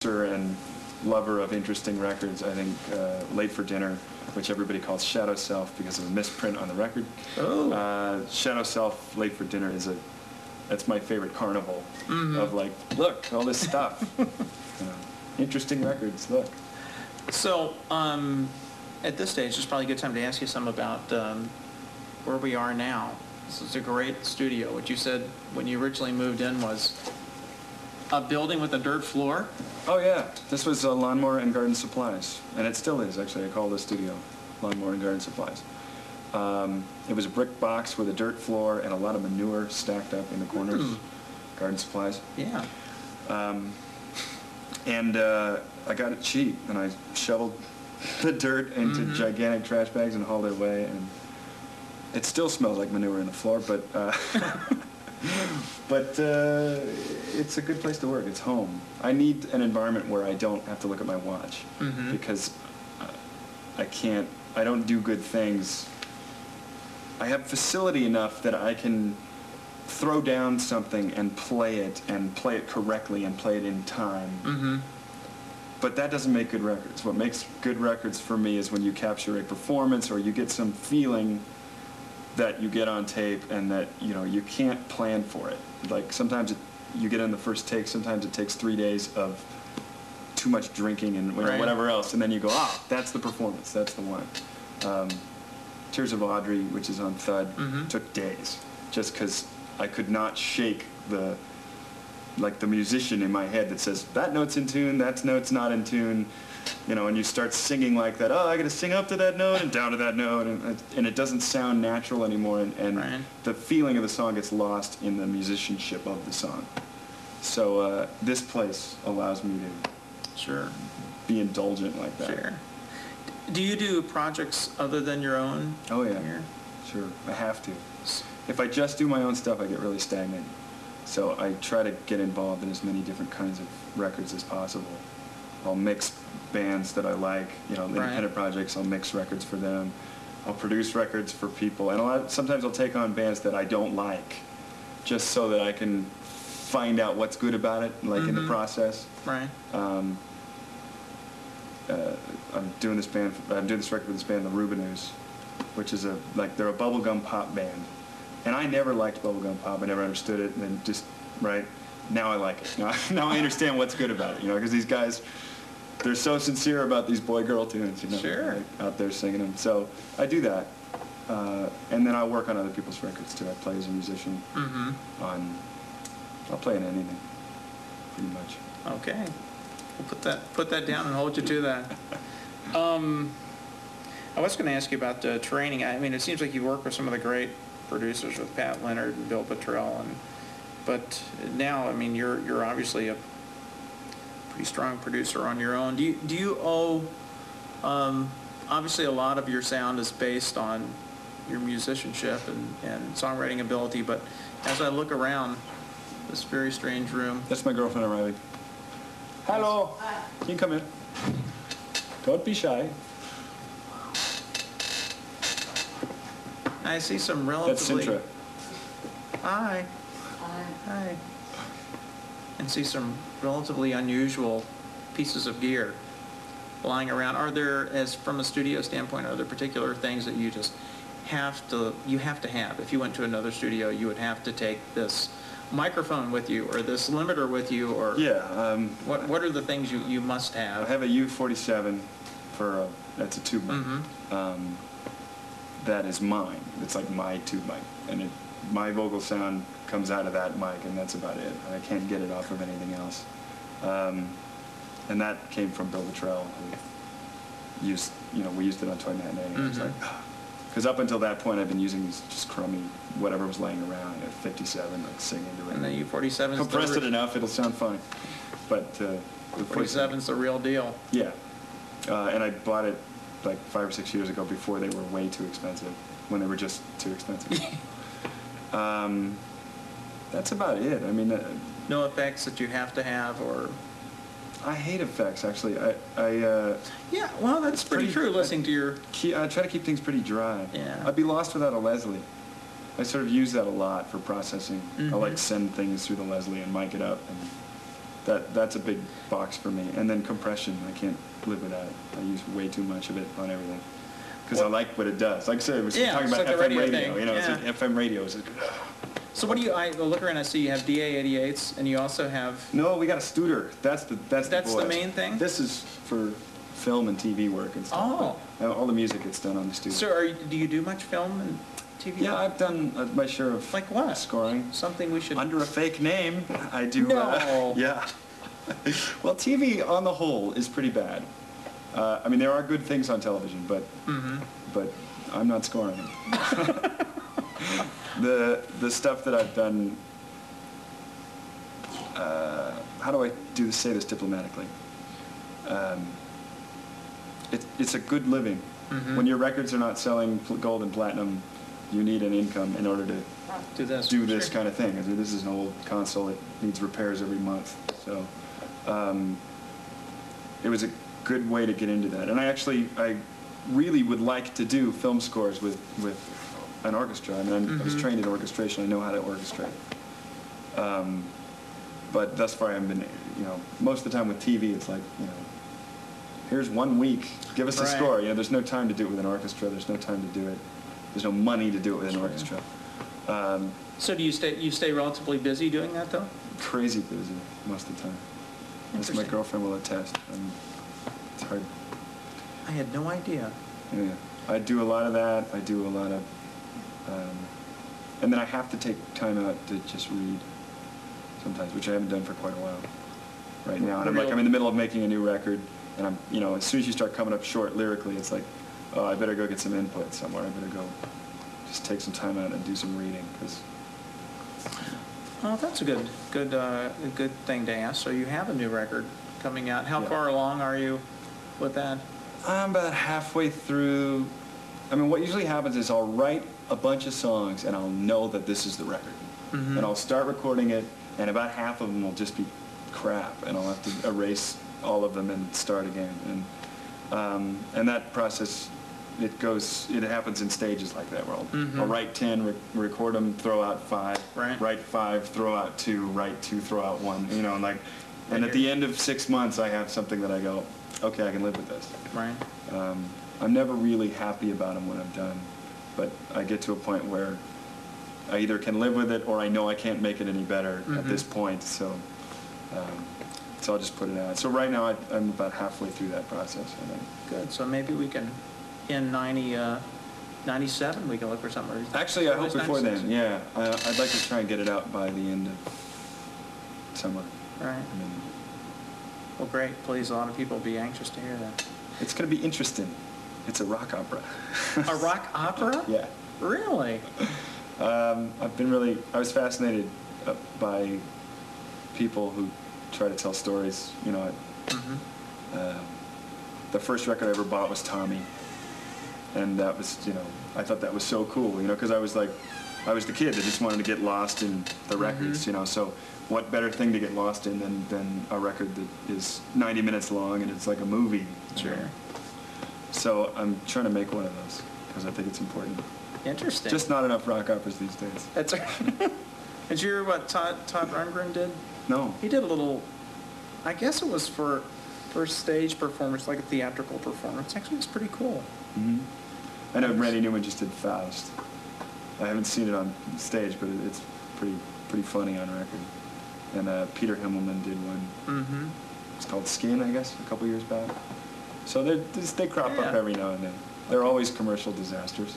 and lover of interesting records, I think Late for Dinner, which everybody calls Shadow Self because of a misprint on the record. Oh. Shadow Self, Late for Dinner that's my favorite carnival of like, look, all this stuff. Interesting records, look. So, at this stage, it's probably a good time to ask you some about where we are now. This is a great studio. What you said when you originally moved in was a building with a dirt floor? Oh yeah, this was Lawnmower and Garden Supplies, and it still is actually. I call this studio Lawnmower and Garden Supplies. It was a brick box with a dirt floor and a lot of manure stacked up in the corners. Garden Supplies. Yeah. And I got it cheap, and I shoveled the dirt into gigantic trash bags and hauled it away, and it still smells like manure in the floor, but it's a good place to work. It's home. I need an environment where I don't have to look at my watch because I don't do good things. I have facility enough that I can throw down something and play it correctly and play it in time. But that doesn't make good records. What makes good records for me is when you capture a performance or you get some feeling that you get on tape and that you can't plan for it. Like sometimes you get in the first take, sometimes it takes 3 days of too much drinking and whatever else, and then you go, ah, that's the performance, that's the one. Tears of Audrey, which is on Thud, took days, just because I could not shake the musician in my head that says, that note's in tune, that note's not in tune, and you start singing like that, oh, I gotta sing up to that note and down to that note, and it doesn't sound natural anymore, and the feeling of the song gets lost in the musicianship of the song. So this place allows me to be indulgent like that. Sure. Do you do projects other than your own? Oh yeah, sure, I have to. If I just do my own stuff, I get really stagnant. So I try to get involved in as many different kinds of records as possible. I'll mix bands that I like, independent projects, I'll mix records for them. I'll produce records for people, and sometimes I'll take on bands that I don't like, just so that I can find out what's good about it, like in the process. Right. I'm doing this record with this band, the Rubinoos, which is they're a bubblegum pop band. And I never liked bubblegum pop, I never understood it, and then now I like it. Now I understand what's good about it, because these guys, they're so sincere about these boy-girl tunes, like out there singing them. So I do that, and then I work on other people's records too. I play as a musician I'll play in anything, pretty much. Okay, we'll put that down and hold you to that. I was going to ask you about training. I mean, it seems like you work with some of the great producers, with Pat Leonard and Bill Bottrell, but now, I mean, you're obviously a pretty strong producer on your own. Do you owe, obviously a lot of your sound is based on your musicianship and songwriting ability, but as I look around this very strange room. That's my girlfriend, O'Reilly. Hello. Hi. You can come in. Don't be shy. I see some relatively... That's Sintra. Hi. Hi. And see some relatively unusual pieces of gear lying around. Are there, from a studio standpoint, are there particular things that you just have to have? If you went to another studio, you would have to take this microphone with you, or this limiter with you, or what are the things you must have? I have a U47 that's a tube mic. That is mine. It's like my tube mic, and my vocal sound comes out of that mic, and that's about it. I can't get it off of anything else. And that came from Bill Bottrell, who we used it on Toy Matinee. And it's like, because up until that point, I've been using these just crummy, whatever was laying around, at 57, like singing to it. And the U47 compressed it enough, it'll sound fine. But the 47's the real deal. Yeah, and I bought it like 5 or 6 years ago, before they were way too expensive, when they were just too expensive. That's about it. I mean, no effects that you have to have, or... I hate effects, actually. Yeah, well, that's pretty true, listening to your... I try to keep things pretty dry. Yeah. I'd be lost without a Leslie. I sort of use that a lot for processing. I like send things through the Leslie and mic it up, and That's a big box for me. And then compression, I can't live without it. I use way too much of it on everything. Because I like what it does. Like I said, I was talking about like the FM radio radio. thing. You know, Yeah. it's FM radio. It's So what do you, I look around, I see you have DA-88s, and you also have, no, we got a Studer. That's the the main thing? This is for film and TV work and stuff. Oh. But all the music gets done on the Studer. so do you do much film and TV? Yeah, I've done my share of Like what? scoring. Something we should... Under a fake name, I do. No. Yeah. Well, TV on the whole is pretty bad. I mean, there are good things on television, but I'm not scoring them. The stuff that I've done. How do I say this diplomatically? It's a good living. When your records are not selling gold and platinum, you need an income in order to do this kind of thing. I mean, this is an old console. It needs repairs every month. So it was a good way to get into that. And I really would like to do film scores with an orchestra. I mean, I was trained in orchestration. I know how to orchestrate. But thus far I haven't been, most of the time with TV, it's like, here's 1 week, give us a score. There's no time to do it with an orchestra. There's no time to do it. There's no money to do it with an orchestra. So do you stay relatively busy doing that, though? Crazy busy most of the time. As my girlfriend will attest. It's hard. I had no idea. Yeah. I do a lot of that. I do a lot of... and then I have to take time out to just read sometimes, which I haven't done for quite a while right now. And I'm in the middle of making a new record, and I'm, as soon as you start coming up short lyrically, it's like, oh, I better go get some input somewhere. I better go just take some time out and do some reading, because... Oh, that's a good thing to ask. So you have a new record coming out. How far along are you with that? I'm about halfway through. I mean, what usually happens is I'll write a bunch of songs, and I'll know that this is the record. And I'll start recording it, and about half of them will just be crap, and I'll have to erase all of them and start again. And that process, it happens in stages like that, where I'll write 10, record them, throw out 5, write 5, throw out 2, write 2, throw out 1, and at the end of 6 months I have something that I go, okay, I can live with this. Right. I'm never really happy about them when I'm done, but I get to a point where I either can live with it or I know I can't make it any better at this point, so I'll just put it out. So right now I'm about halfway through that process, I think. Good. So maybe we can, in 97, we can look for something. Actually, I hope before then, yeah. I'd like to try and get it out by the end of summer. Right. Well, great. Please, a lot of people will be anxious to hear that. It's going to be interesting. It's a rock opera. A rock opera? Yeah. Really? I was fascinated by people who try to tell stories. The first record I ever bought was Tommy, and that was, I thought that was so cool, because I was the kid that just wanted to get lost in the records, so what better thing to get lost in than a record that is 90 minutes long and it's like a movie. Sure. So I'm trying to make one of those, because I think it's important. Interesting. Just not enough rock operas these days. That's right. Did you hear what Todd Rundgren did? No. He did a little, I guess it was for a stage performance, like a theatrical performance. Actually, it's pretty cool. I know Randy Newman just did Faust. I haven't seen it on stage, but it's pretty funny on record. And Peter Himmelman did one. It's called Skin, I guess, a couple years back. So they crop up every now and then. They're always commercial disasters.